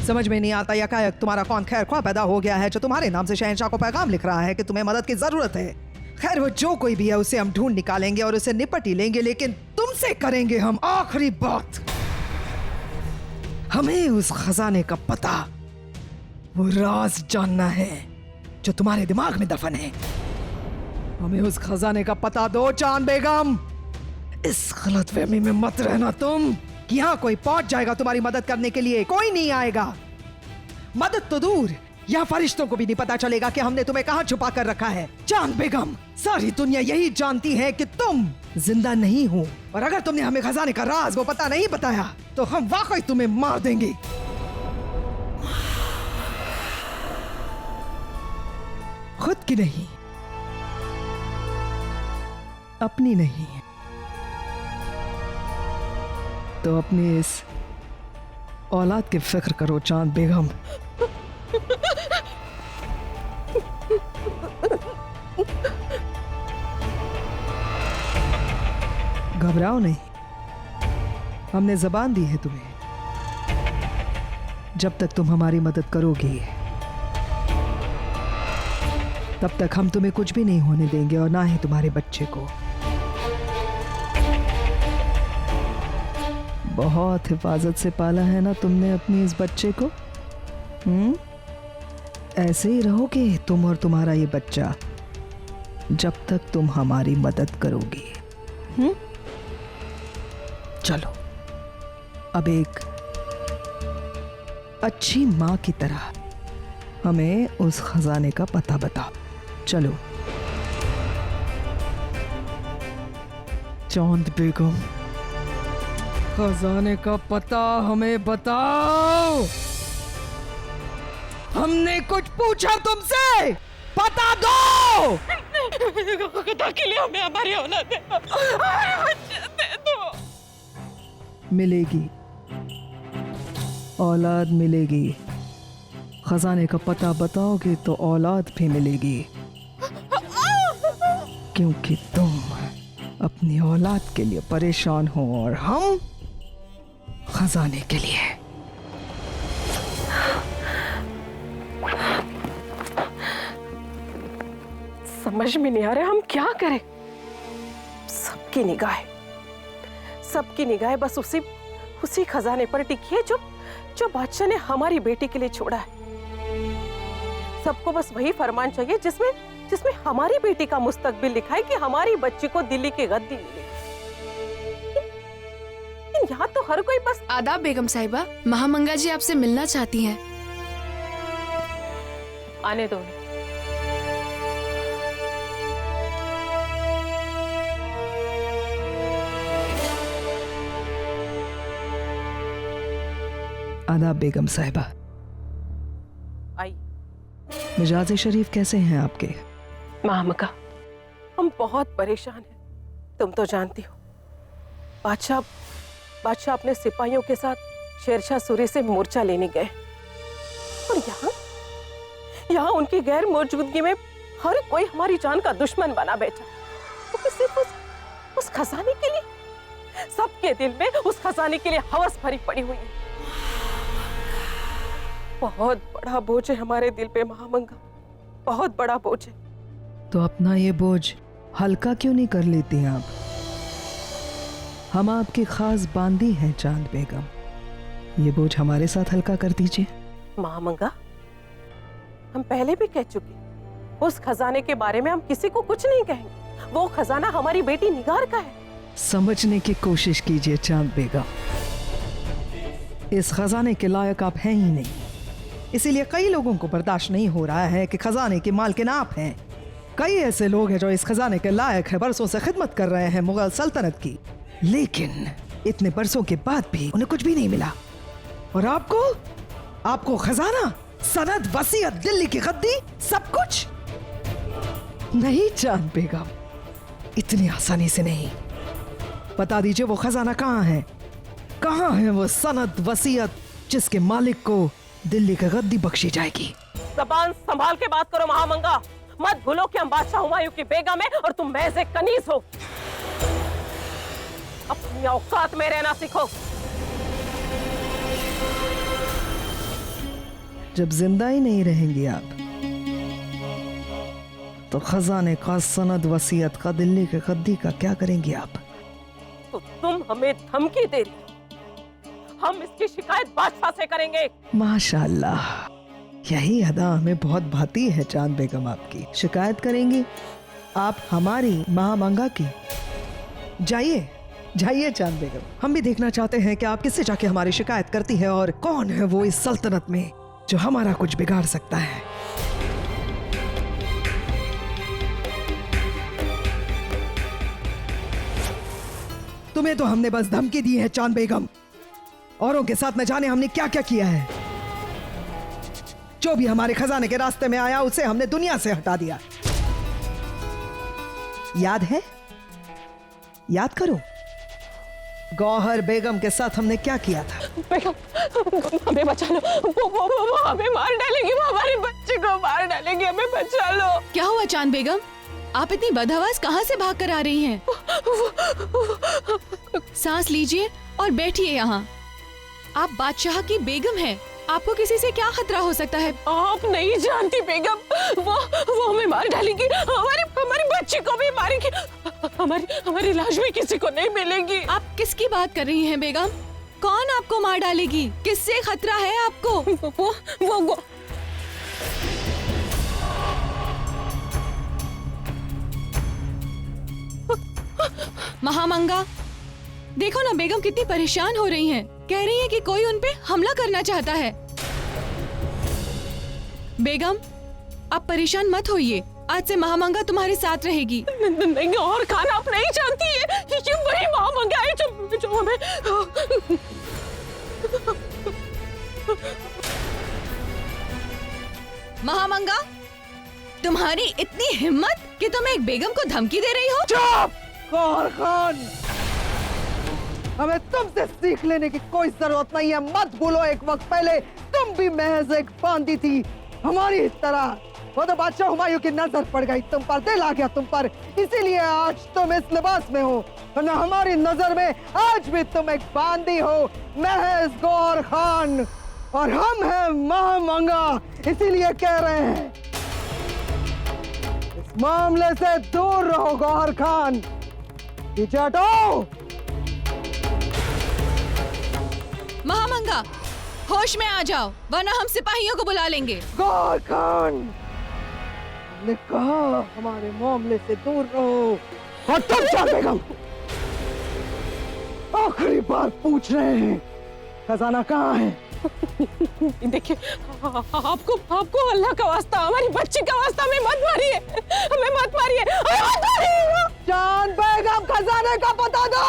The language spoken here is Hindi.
समझ में नहीं आता यकायक तुम्हारा कौन खैर ख्वाह पैदा हो गया है जो तुम्हारे नाम से शहंशाह को पैगाम लिख रहा है कि तुम्हें मदद की जरूरत है। खैर वो जो कोई भी है उसे हम ढूंढ निकालेंगे और उसे निपट ही लेंगे, लेकिन तुमसे करेंगे हम आखिरी बात। हमें उस खजाने का पता, वो राज जानना है जो तुम्हारे दिमाग में दफन है। हमें उस खजाने का पता दो चांद बेगम। इस गलतफहमी में मत रहना तुम कि यहाँ कोई पहुंच जाएगा तुम्हारी मदद करने के लिए। कोई नहीं आएगा। मदद तो दूर, यहाँ फरिश्तों को भी नहीं पता चलेगा कि हमने तुम्हें कहाँ छुपा कर रखा है। चांद बेगम, सारी दुनिया यही जानती है कि तुम जिंदा नहीं हो, और अगर तुमने हमें खजाने का राज वो पता नहीं बताया तो हम वाकई तुम्हें मार देंगे। खुद की नहीं, अपनी नहीं, तो अपनी इस औलाद की फिक्र करो चांद बेगम। घबराओ नहीं, हमने जबान दी है तुम्हें, जब तक तुम हमारी मदद करोगी तब तक हम तुम्हें कुछ भी नहीं होने देंगे, और ना ही तुम्हारे बच्चे को। बहुत हिफाजत से पाला है ना तुमने अपनी इस बच्चे को। ऐसे ही रहोगे तुम और तुम्हारा ये बच्चा जब तक तुम हमारी मदद करोगी। चलो अब एक अच्छी माँ की तरह हमें उस खजाने का पता बताओ। चलो चांद बेगम, खजाने का पता हमें बताओ। हमने कुछ पूछा तुमसे, पता दो। खुदा के लिए हमें हमारी औलाद दे दो। मिलेगी, औलाद मिलेगी। खजाने का पता बताओगे तो औलाद भी मिलेगी, क्योंकि तुम अपनी औलाद के लिए परेशान हो और हम खजाने के लिए। समझ में नहीं आ रहा हम क्या करें। सबकी निगाहें बस उसी खजाने पर टिकी है जो बादशाह ने हमारी बेटी के लिए छोड़ा है। सबको बस वही फरमान चाहिए जिसमें हमारी बेटी का मुस्तकबिल लिखा है कि हमारी बच्ची को दिल्ली की गद्दी मिलेगी। यहाँ तो हर कोई बस। आदाब बेगम साहिबा, महामंगा जी आपसे मिलना चाहती हैं। आने दो। आदाब बेगम साहिबा। आई। मिजाज शरीफ कैसे हैं आपके? महामगा, हम बहुत परेशान हैं। तुम तो जानती हो बादशाह अपने सिपाहियों के साथ शेरशाह सूरी से मोर्चा लेने गए, और यहाँ उनकी गैर मौजूदगी में हर कोई हमारी जान का दुश्मन बना बैठा। तो सिर्फ उस खजाने के लिए, सबके दिल में उस खजाने के लिए हवस भरी पड़ी हुई है। बहुत बड़ा बोझ है हमारे दिल पे महामंगा, बहुत बड़ा बोझ है। तो अपना ये बोझ हल्का क्यों नहीं कर लेती आप? हम आपकी खास बांदी हैं चांद बेगम, ये बोझ हमारे साथ हल्का कर दीजिए। महामंगा, हम पहले भी कह चुके, उस खजाने के बारे में हम किसी को कुछ नहीं कहेंगे। वो खजाना हमारी बेटी निगार का है। समझने की कोशिश कीजिए चांद बेगम, इस खजाने के लायक आप हैं ही नहीं, इसीलिए कई लोगों को बर्दाश्त नहीं हो रहा है कि खजाने के मालिक आप हैं। कई ऐसे लोग हैं जो इस खजाने के लायक है, बरसों से खिदमत कर रहे हैं मुगल सल्तनत की, लेकिन इतने बरसों के बाद भी उन्हें कुछ भी नहीं मिला। और आपको खजाना, सनद, वसीयत, दिल्ली की गद्दी, सब कुछ नहीं चांद बेगम, इतनी आसानी से नहीं। बता दीजिए वो खजाना कहाँ है? कहाँ है वो सनद, वसीयत जिसके मालिक को दिल्ली की गद्दी बख्शी जाएगी? ज़बान संभाल के बात करो महामंगा, मत भूलो कि हम बादशाह हुमायूं की बेगम है और तुम महज़ एक कनीज हो। अपनी औकात में रहना सीखो। जब जिंदा ही नहीं रहेंगी आप तो खजाने का, सनद, वसीयत का, दिल्ली के गद्दी का क्या करेंगी आप? तो तुम हमें धमकी दे रही हो, हम इसकी शिकायत बादशाह से करेंगे। माशाल्लाह, यही अदा हमें बहुत भाती है चांद बेगम आपकी। शिकायत करेंगी आप हमारी महामंगा की? जाइए जाइए चांद बेगम, हम भी देखना चाहते हैं कि आप किससे जाके हमारी शिकायत करती है और कौन है वो इस सल्तनत में जो हमारा कुछ बिगाड़ सकता है। तुम्हें तो हमने बस धमकी दी है चांद बेगम, औरों के साथ न जाने हमने क्या क्या किया है। जो भी हमारे खजाने के रास्ते में आया उसे हमने दुनिया से हटा दिया। याद है? याद करो गौहर बेगम के साथ हमने क्या किया था। बेगम हमें बचा लो, वो हमें मार डालेंगी, वो हमारे बच्चे को मार डालेंगी, हमें बचा लो। क्या हुआ चांद बेगम, आप इतनी बदहवास कहाँ से भाग कर आ रही हैं? सांस लीजिए और बैठिए यहाँ। आप बादशाह की बेगम हैं, आपको किसी से क्या खतरा हो सकता है? आप नहीं जानती बेगम, वो हमें मार डालेंगी, हमारी बच्ची को भी मारेंगी, हमारी लाश भी किसी को नहीं मिलेगी। आप किसकी बात कर रही हैं बेगम? कौन आपको मार डालेगी? किससे खतरा है आपको? वो महामंगा, देखो ना बेगम कितनी परेशान हो रही हैं। कह रही है कि कोई उन पे हमला करना चाहता है। बेगम आप परेशान मत होइए, आज से महामंगा तुम्हारे साथ रहेगी। नहीं, और खाना आप नहीं जानती है, ये वही महामंगा है जो हमें। महामंगा, तुम्हारी इतनी हिम्मत कि तुम एक बेगम को धमकी दे रही हो? चुप! गौहर खान, हमें तुमसे सीख लेने की कोई जरूरत नहीं है। मत भूलो एक वक्त पहले तुम भी महज एक बांदी थी हमारी तरह। वो तो बादशाह हुमायूं की नजर पड़ गई तुम पर, दिल आ गया तुम पर, इसीलिए आज तुम इस लिबास में हो, वरना हमारी नजर में आज भी तुम एक बांदी हो, महज गौहर खान, और हम हैं महामंगा। इसीलिए कह रहे हैं इस मामले से दूर रहो गौहर खान। पीछे हटो। महामंगा होश में आ जाओ, वरना हम सिपाहियों को बुला लेंगे। गौहर खान, हमने कहा हमारे मामले से दूर रहो। और तुम चांद बेगम, आखिरी बार पूछ रहे हैं खजाना कहाँ है? देखिए, आपको अल्लाह का वास्ता, हमारी बच्ची का वास्ता, हमें मत मारिए, हमें मत मारिए, हमें मत मारिए। चांद बेगम, खजाने का पता दो।